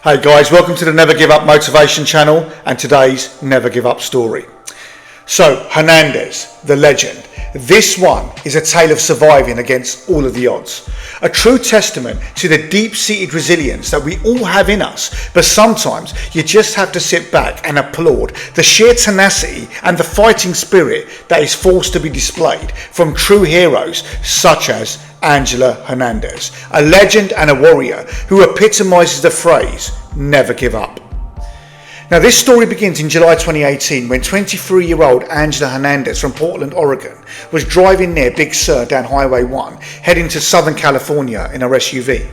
Hey guys, welcome to the Never Give Up Motivation channel and today's Never Give Up story. So, Hernandez, the legend. This one is a tale of surviving against all of the odds. A true testament to the deep-seated resilience that we all have in us, but sometimes you just have to sit back and applaud the sheer tenacity and the fighting spirit that is forced to be displayed from true heroes such as Angela Hernandez, a legend and a warrior who epitomizes the phrase, never give up. Now this story begins in July 2018 when 23-year-old Angela Hernandez from Portland, Oregon was driving near Big Sur down Highway 1 heading to Southern California in her SUV.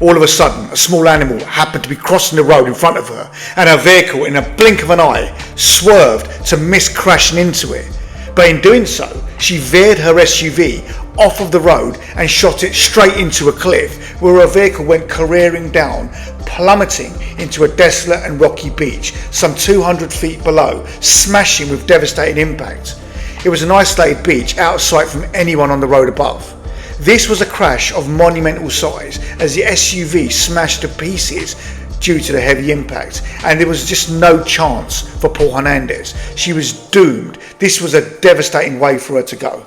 All of a sudden, a small animal happened to be crossing the road in front of her and her vehicle in a blink of an eye swerved to miss crashing into it. But in doing so, she veered her SUV off of the road and shot it straight into a cliff where her vehicle went careering down, plummeting into a desolate and rocky beach some 200 feet below, smashing with devastating impact. It was an isolated beach out of sight from anyone on the road above. This was a crash of monumental size as the SUV smashed to pieces due to the heavy impact, and there was just no chance for poor Hernandez. She was doomed. This was a devastating way for her to go.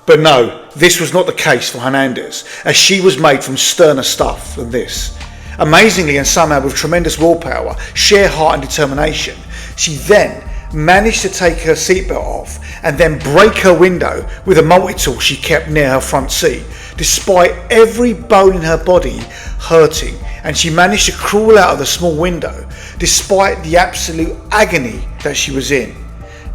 But no, this was not the case for Hernandez, as she was made from sterner stuff than this. Amazingly, and somehow with tremendous willpower, sheer heart and determination, she then managed to take her seatbelt off and then break her window with a multi-tool she kept near her front seat, despite every bone in her body hurting, and she managed to crawl out of the small window despite the absolute agony that she was in.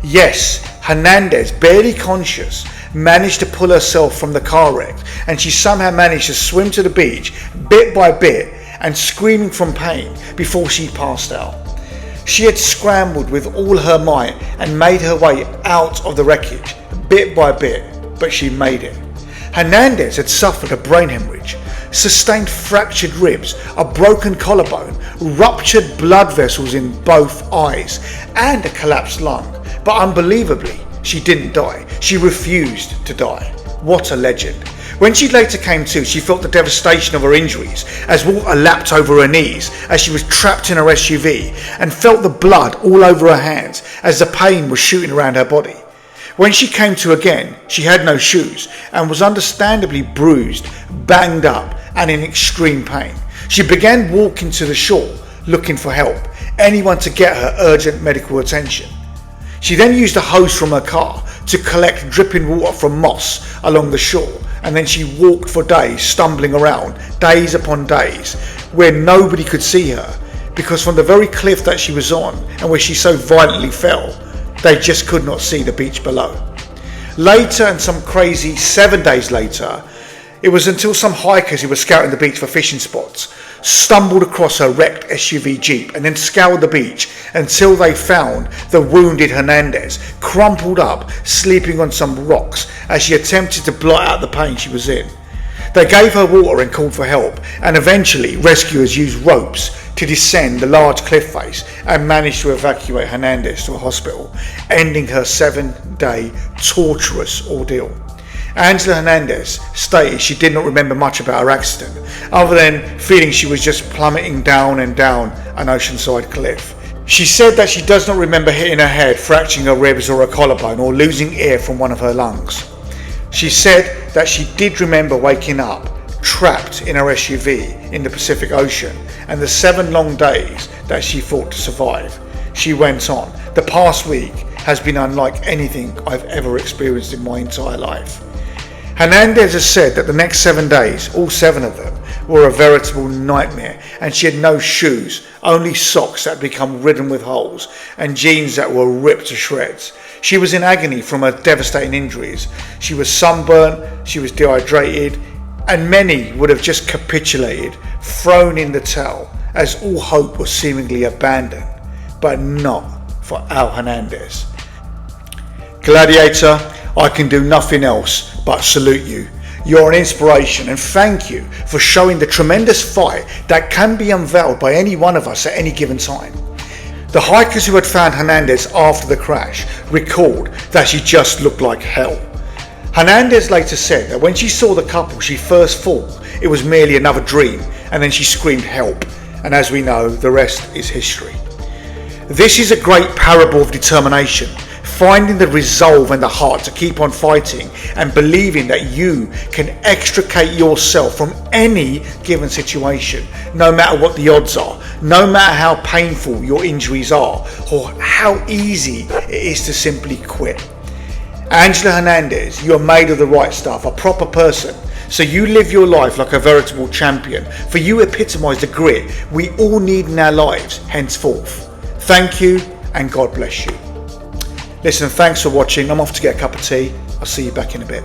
Yes, Hernandez, barely conscious, managed to pull herself from the car wreck, and she somehow managed to swim to the beach bit by bit and screaming from pain before she passed out. She had scrambled with all her might and made her way out of the wreckage bit by bit, but she made it. Hernandez had suffered a brain hemorrhage, sustained fractured ribs, a broken collarbone, ruptured blood vessels in both eyes, and a collapsed lung. But unbelievably, she didn't die. She refused to die. What a legend. When she later came to, she felt the devastation of her injuries as water lapped over her knees as she was trapped in her SUV, and felt the blood all over her hands as the pain was shooting around her body. When she came to again, she had no shoes and was understandably bruised, banged up and in extreme pain. She began walking to the shore looking for help, anyone to get her urgent medical attention. She then used a hose from her car to collect dripping water from moss along the shore, and then she walked for days, stumbling around, days upon days, where nobody could see her, because from the very cliff that she was on and where she so violently fell, they just could not see the beach below. Later, and some crazy 7 days later, it was until some hikers who were scouting the beach for fishing spots stumbled across her wrecked SUV Jeep and then scoured the beach until they found the wounded Hernandez, crumpled up, sleeping on some rocks as she attempted to blot out the pain she was in. They gave her water and called for help, and eventually rescuers used ropes to descend the large cliff face and managed to evacuate Hernandez to a hospital, ending her 7-day torturous ordeal. Angela Hernandez stated she did not remember much about her accident, other than feeling she was just plummeting down and down an oceanside cliff. She said that she does not remember hitting her head, fracturing her ribs or her collarbone, or losing air from one of her lungs. She said that she did remember waking up trapped in her SUV in the Pacific Ocean and the 7 long days that she fought to survive. She went on, "The past week has been unlike anything I've ever experienced in my entire life." Hernandez has said that the next 7 days, all 7 of them, were a veritable nightmare, and she had no shoes, only socks that had become ridden with holes, and jeans that were ripped to shreds. She was in agony from her devastating injuries. She was sunburnt, she was dehydrated, and many would have just capitulated, thrown in the towel, as all hope was seemingly abandoned, but not for Al Hernandez. Gladiator, I can do nothing else but salute you. You're an inspiration, and thank you for showing the tremendous fight that can be unveiled by any one of us at any given time. The hikers who had found Hernandez after the crash recalled that she just looked like hell. Hernandez later said that when she saw the couple she first thought it was merely another dream, and then she screamed help, And as we know, the rest is history. This is a great parable of determination, finding the resolve and the heart to keep on fighting and believing that you can extricate yourself from any given situation, no matter what the odds are, no matter how painful your injuries are, or how easy it is to simply quit. Angela Hernandez, you are made of the right stuff, a proper person. So you live your life like a veritable champion, for you epitomise the grit we all need in our lives henceforth. Thank you and God bless you. Listen, thanks for watching. I'm off to get a cup of tea. I'll see you back in a bit.